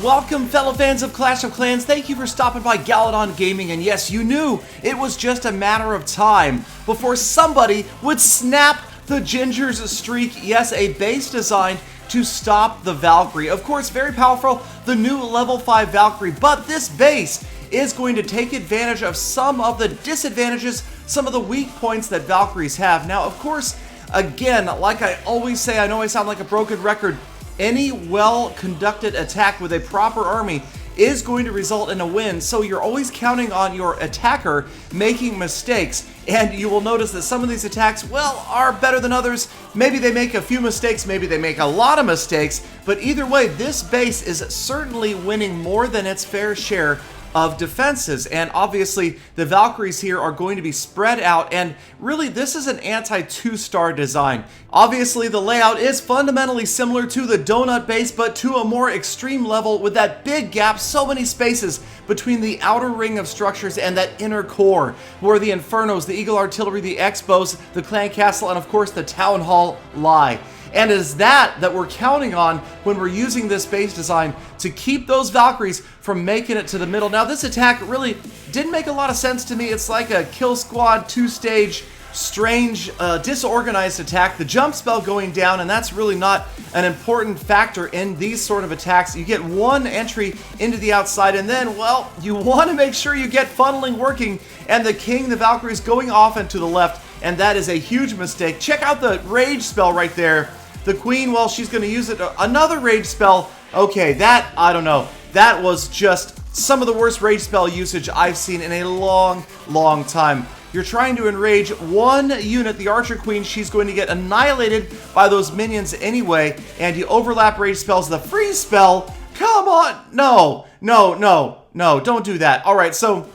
Welcome, fellow fans of Clash of Clans. Thank you for stopping by Galadon Gaming, and yes, you knew it was just a matter of time before somebody would snap the Ginger's streak. Yes, a base designed to stop the Valkyrie. Of course, very powerful, the new level 5 Valkyrie, but this base is going to take advantage of some of the disadvantages, some of the weak points that Valkyries have. Now, of course, again, like I always say, I know I sound like a broken record, any well-conducted attack with a proper army is going to result in a win, so you're always counting on your attacker making mistakes, and you will notice that some of these attacks, well, are better than others. Maybe they make a few mistakes, maybe they make a lot of mistakes, but either way, this base is certainly winning more than its fair share of defenses, and obviously the Valkyries here are going to be spread out, and really this is an anti-2-star design. Obviously the layout is fundamentally similar to the donut base, but to a more extreme level with that big gap, so many spaces between the outer ring of structures and that inner core, where the Infernos, the Eagle Artillery, the Expos, the Clan Castle, and of course the Town Hall lie. And it is that we're counting on when we're using this base design to keep those Valkyries from making it to the middle. Now, this attack really didn't make a lot of sense to me. It's like a kill squad, two-stage, strange, disorganized attack. The jump spell going down, and that's really not an important factor in these sort of attacks. You get one entry into the outside, and then, well, you want to make sure you get funneling working, and the king, the Valkyries, going off and to the left, and that is a huge mistake. Check out the rage spell right there. The queen, well, she's going to use it. Another rage spell. Okay, that, I don't know. That was just some of the worst rage spell usage I've seen in a long, long time. You're trying to enrage one unit, the Archer Queen. She's going to get annihilated by those minions anyway, and you overlap rage spells. The freeze spell, come on. No, don't do that. All right, so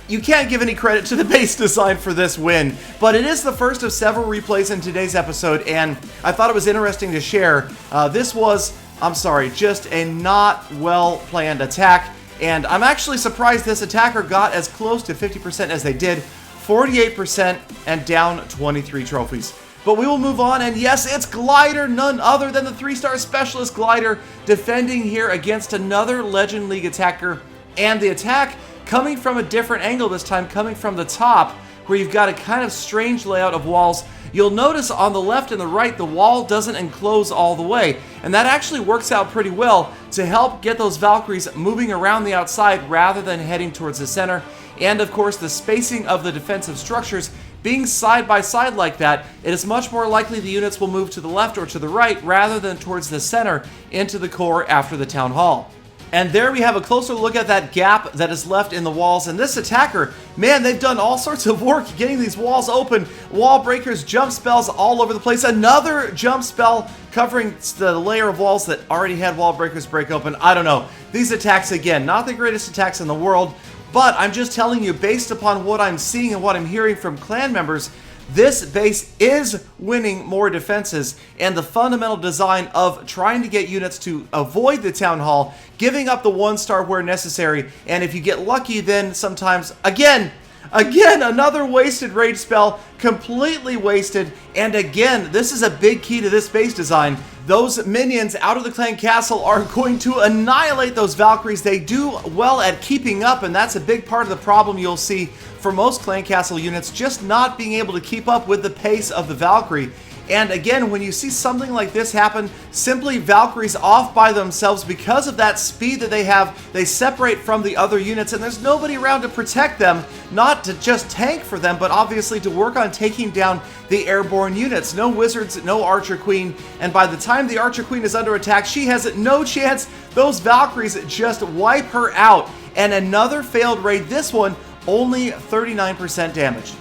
you can't give any credit to the base design for this win, but it is the first of several replays in today's episode, and I thought it was interesting to share. This was, I'm sorry, just a not well-planned attack, and I'm actually surprised this attacker got as close to 50% as they did, 48% and down 23 trophies. But we will move on, and yes, it's Glider, none other than the 3-star specialist Glider, defending here against another Legend League attacker, and the attack coming from a different angle this time, coming from the top, where you've got a kind of strange layout of walls. You'll notice on the left and the right, the wall doesn't enclose all the way, and that actually works out pretty well to help get those Valkyries moving around the outside rather than heading towards the center. And of course, the spacing of the defensive structures being side by side like that, it is much more likely the units will move to the left or to the right rather than towards the center into the core after the town hall. And there we have a closer look at that gap that is left in the walls. And this attacker, man, they've done all sorts of work getting these walls open. Wall breakers, jump spells all over the place. Another jump spell covering the layer of walls that already had wall breakers break open. I don't know. These attacks, again, not the greatest attacks in the world, but I'm just telling you, based upon what I'm seeing and what I'm hearing from clan members, this base is winning more defenses, and the fundamental design of trying to get units to avoid the town hall, giving up the 1-star where necessary, and if you get lucky, then sometimes, again, another wasted rage spell, completely wasted, and again, this is a big key to this base design. Those minions out of the clan castle are going to annihilate those Valkyries. They do well at keeping up, and that's a big part of the problem you'll see for most clan castle units, just not being able to keep up with the pace of the Valkyrie. And again, when you see something like this happen, simply Valkyries off by themselves because of that speed that they have, they separate from the other units, and there's nobody around to protect them, not to just tank for them, but obviously to work on taking down the airborne units. No wizards, no Archer Queen, and by the time the Archer Queen is under attack, she has no chance. Those Valkyries just wipe her out, and another failed raid. This one, only 39% damage.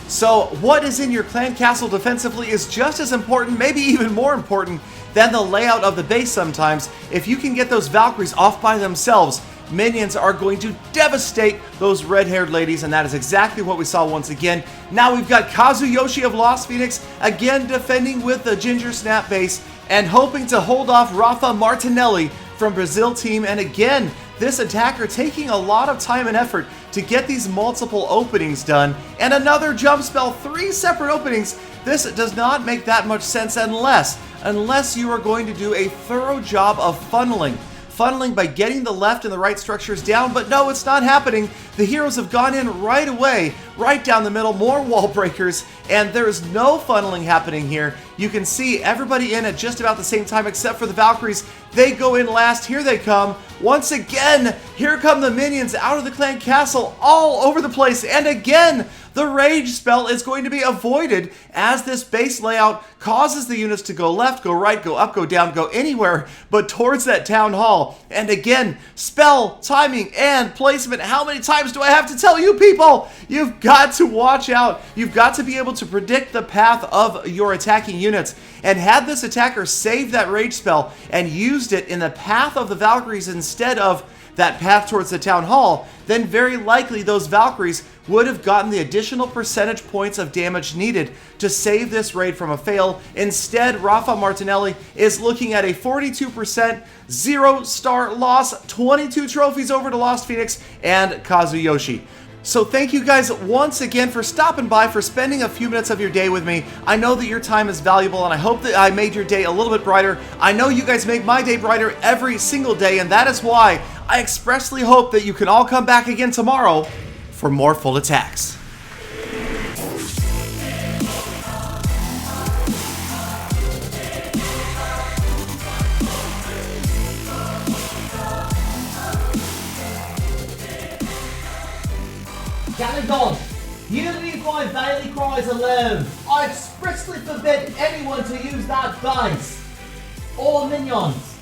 So what is in your clan castle defensively is just as important, maybe even more important, than the layout of the base sometimes. If you can get those Valkyries off by themselves, minions are going to devastate those red-haired ladies, and that is exactly what we saw once again. Now we've got Kazuyoshi of Lost Phoenix, again defending with the Ginger Snap base, and hoping to hold off Rafa Martinelli from Brazil team, and again, this attacker taking a lot of time and effort to get these multiple openings done, and another jump spell, 3 separate openings. This does not make that much sense unless you are going to do a thorough job of funneling. funneling by getting the left and the right structures down, but no, it's not happening. The heroes have gone in right away, right down the middle, more wall breakers, and there's no funneling happening here. You can see everybody in at just about the same time except for the Valkyries. They go in last. Here they come. Once again, here come the minions out of the clan castle all over the place, and again, the rage spell is going to be avoided as this base layout causes the units to go left, go right, go up, go down, go anywhere but towards that town hall. And again, spell, timing, and placement. How many times do I have to tell you people? You've got to watch out. You've got to be able to predict the path of your attacking units. And had this attacker saved that rage spell and used it in the path of the Valkyries instead of that path towards the town hall, then very likely those Valkyries would have gotten the additional percentage points of damage needed to save this raid from a fail. Instead, Rafa Martinelli is looking at a 42% 0-star loss, 22 trophies over to Lost Phoenix and Kazuyoshi. So thank you guys once again for stopping by, for spending a few minutes of your day with me. I know that your time is valuable, and I hope that I made your day a little bit brighter. I know you guys make my day brighter every single day, and that is why I expressly hope that you can all come back again tomorrow for more full attacks. Galadon, you leave my daily cries alone. I expressly forbid anyone to use that dice. All minions.